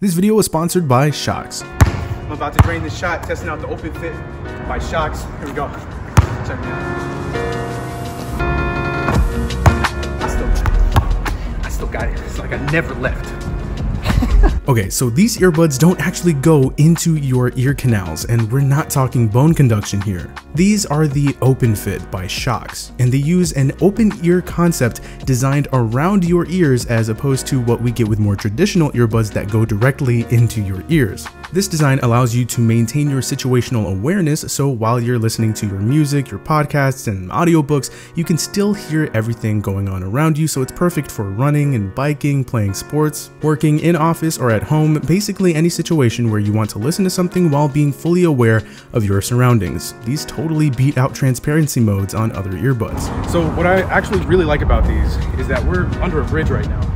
This video was sponsored by Shokz. I'm about to drain this shot, testing out the OpenFit by Shokz. Here we go. Check it out. I still got it. It's like I never left. Okay, so these earbuds don't actually go into your ear canals, and we're not talking bone conduction here. These are the OpenFit by Shokz, and they use an open ear concept designed around your ears as opposed to what we get with more traditional earbuds that go directly into your ears. This design allows you to maintain your situational awareness, so while you're listening to your music, your podcasts, and audiobooks, you can still hear everything going on around you, so it's perfect for running and biking, playing sports, working in office or at home, basically any situation where you want to listen to something while being fully aware of your surroundings. These totally beat out transparency modes on other earbuds. So what I actually really like about these is that we're under a bridge right now.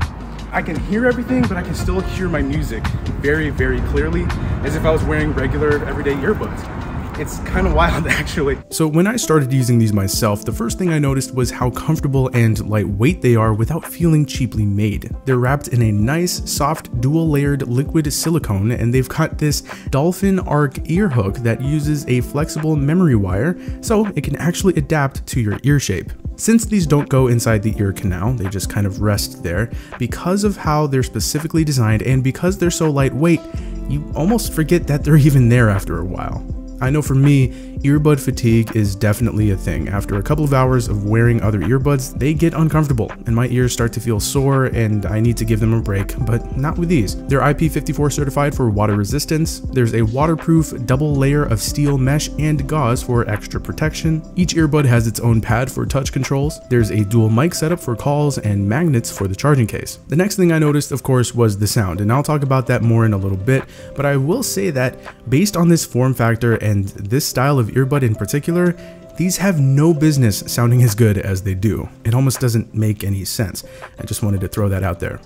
I can hear everything, but I can still hear my music very, very clearly, as if I was wearing regular everyday earbuds. It's kind of wild, actually. So when I started using these myself, the first thing I noticed was how comfortable and lightweight they are without feeling cheaply made. They're wrapped in a nice, soft, dual-layered liquid silicone, and they've got this dolphin arc ear hook that uses a flexible memory wire, so it can actually adapt to your ear shape. Since these don't go inside the ear canal, they just kind of rest there, because of how they're specifically designed and because they're so lightweight, you almost forget that they're even there after a while. I know for me, earbud fatigue is definitely a thing. After a couple of hours of wearing other earbuds, they get uncomfortable and my ears start to feel sore and I need to give them a break, but not with these. They're IP54 certified for water resistance. There's a waterproof double layer of steel mesh and gauze for extra protection. Each earbud has its own pad for touch controls. There's a dual mic setup for calls and magnets for the charging case. The next thing I noticed, of course, was the sound, and I'll talk about that more in a little bit, but I will say that based on this form factor and this style of earbud in particular, these have no business sounding as good as they do. It almost doesn't make any sense. I just wanted to throw that out there.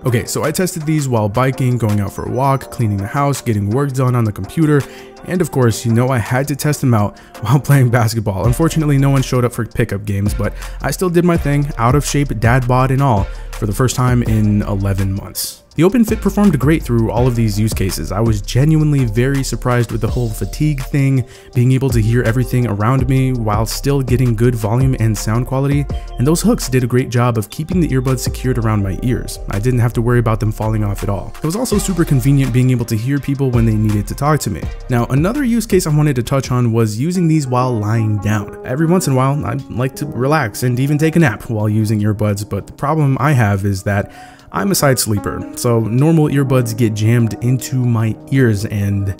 Okay, so I tested these while biking, going out for a walk, cleaning the house, getting work done on the computer, and of course, you know I had to test them out while playing basketball. Unfortunately, no one showed up for pickup games, but I still did my thing, out of shape, dad bod and all, for the first time in 11 months. The OpenFit performed great through all of these use cases. I was genuinely very surprised with the whole fatigue thing, being able to hear everything around me while still getting good volume and sound quality, and those hooks did a great job of keeping the earbuds secured around my ears. I didn't have to worry about them falling off at all. It was also super convenient being able to hear people when they needed to talk to me. Now, another use case I wanted to touch on was using these while lying down. Every once in a while, I like to relax and even take a nap while using earbuds, but the problem I have is that I'm a side sleeper, so normal earbuds get jammed into my ears and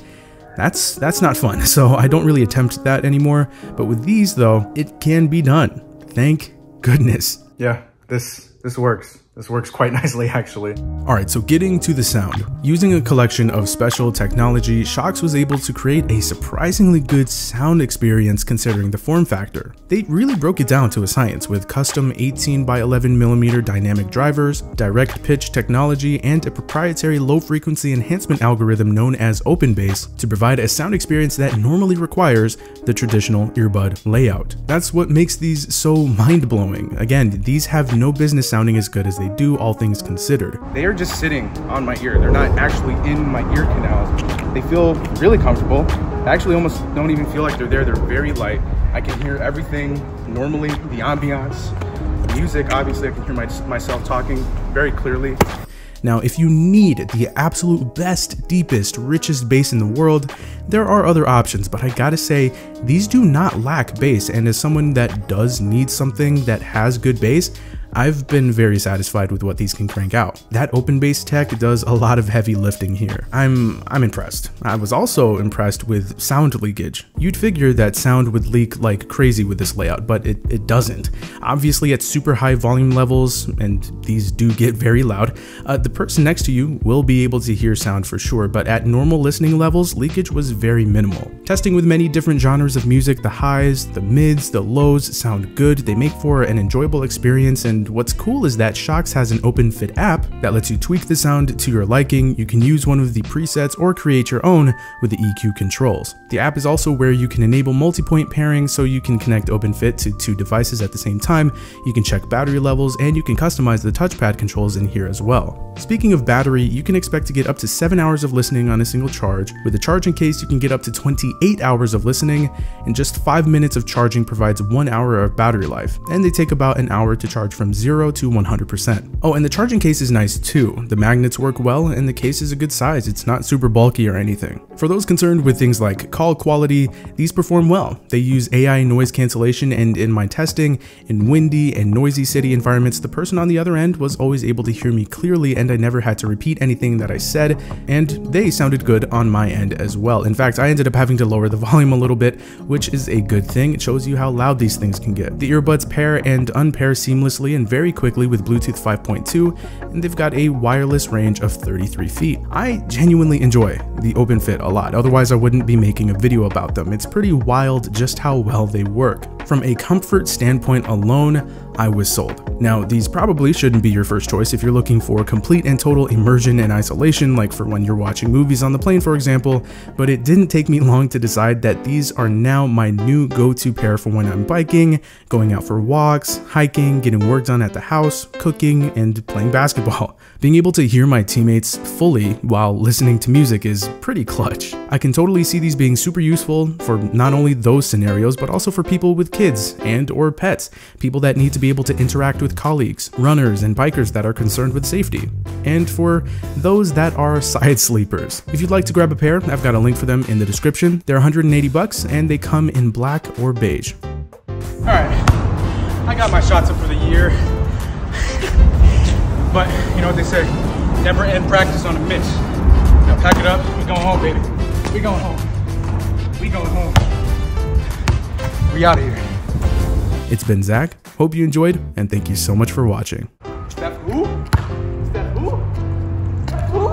that's not fun, so I don't really attempt that anymore. But with these though, it can be done. Thank goodness. Yeah, this works. This works quite nicely, actually. Alright, so getting to the sound. Using a collection of special technology, Shokz was able to create a surprisingly good sound experience considering the form factor. They really broke it down to a science with custom 18 by 11mm dynamic drivers, direct pitch technology, and a proprietary low frequency enhancement algorithm known as OpenBass to provide a sound experience that normally requires the traditional earbud layout. That's what makes these so mind-blowing. Again, these have no business sounding as good as they do, all things considered. They are just sitting on my ear. They're not actually in my ear canals. They feel really comfortable. I actually almost don't even feel like they're there. They're very light. I can hear everything normally, the ambiance, the music. Obviously, I can hear myself talking very clearly. Now, if you need the absolute best, deepest, richest bass in the world, there are other options, but I gotta say, these do not lack bass, and as someone that does need something that has good bass, I've been very satisfied with what these can crank out. That OpenBass tech does a lot of heavy lifting here. I'm impressed. I was also impressed with sound leakage. You'd figure that sound would leak like crazy with this layout, but it doesn't. Obviously at super high volume levels, and these do get very loud, the person next to you will be able to hear sound for sure, but at normal listening levels, leakage was very minimal. Testing with many different genres of music, the highs, the mids, the lows sound good. They make for an enjoyable experience, and And what's cool is that Shokz has an OpenFit app that lets you tweak the sound to your liking. You can use one of the presets or create your own with the EQ controls. The app is also where you can enable multi-point pairing, so you can connect OpenFit to 2 devices at the same time. You can check battery levels, and you can customize the touchpad controls in here as well. Speaking of battery, you can expect to get up to 7 hours of listening on a single charge. With a charging case, you can get up to 28 hours of listening, and just 5 minutes of charging provides 1 hour of battery life, and they take about an hour to charge from 0 to 100%. Oh, and the charging case is nice too. The magnets work well, and the case is a good size. It's not super bulky or anything. For those concerned with things like call quality, these perform well. They use AI noise cancellation, and in my testing, in windy and noisy city environments, the person on the other end was always able to hear me clearly, and I never had to repeat anything that I said, and they sounded good on my end as well. In fact, I ended up having to lower the volume a little bit, which is a good thing. It shows you how loud these things can get. The earbuds pair and unpair seamlessly and very quickly with Bluetooth 5.2, and they've got a wireless range of 33 feet. I genuinely enjoy the OpenFit a lot, otherwise I wouldn't be making a video about them. It's pretty wild just how well they work. From a comfort standpoint alone, I was sold. Now, these probably shouldn't be your first choice if you're looking for complete and total immersion and isolation, like for when you're watching movies on the plane, for example, but it didn't take me long to decide that these are now my new go-to pair for when I'm biking, going out for walks, hiking, getting work done at the house, cooking, and playing basketball. Being able to hear my teammates fully while listening to music is pretty clutch. I can totally see these being super useful for not only those scenarios, but also for people with kids and or pets, people that need to be able to interact with colleagues, runners and bikers that are concerned with safety, and for those that are side sleepers. If you'd like to grab a pair, I've got a link for them in the description. They're 180 bucks and they come in black or beige. All right, I got my shots up for the year, but you know what they say, never end practice on a miss. Now pack it up, we going home, baby. We going home. We going home. We out of here. It's been Zach. Hope you enjoyed, and thank you so much for watching. Steph who? Steph who? Steph who?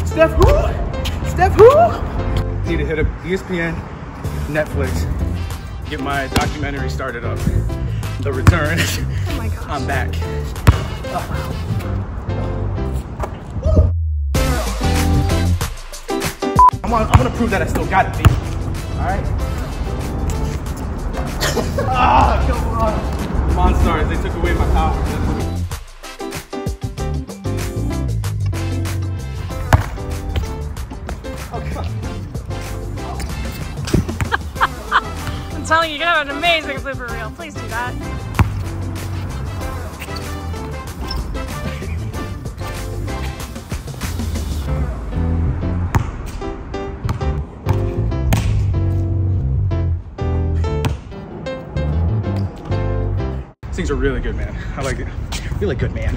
Steph who? Steph who? Need to hit up ESPN, Netflix, get my documentary started up. The Return. Oh my gosh. I'm back. I'm gonna prove that I still got it, baby. All right? Ah, come on. Monstars, they took away my power. I'm telling you, you're gonna have an amazing blooper reel. Please do that. These things are really good, man. I like it. Really good, man.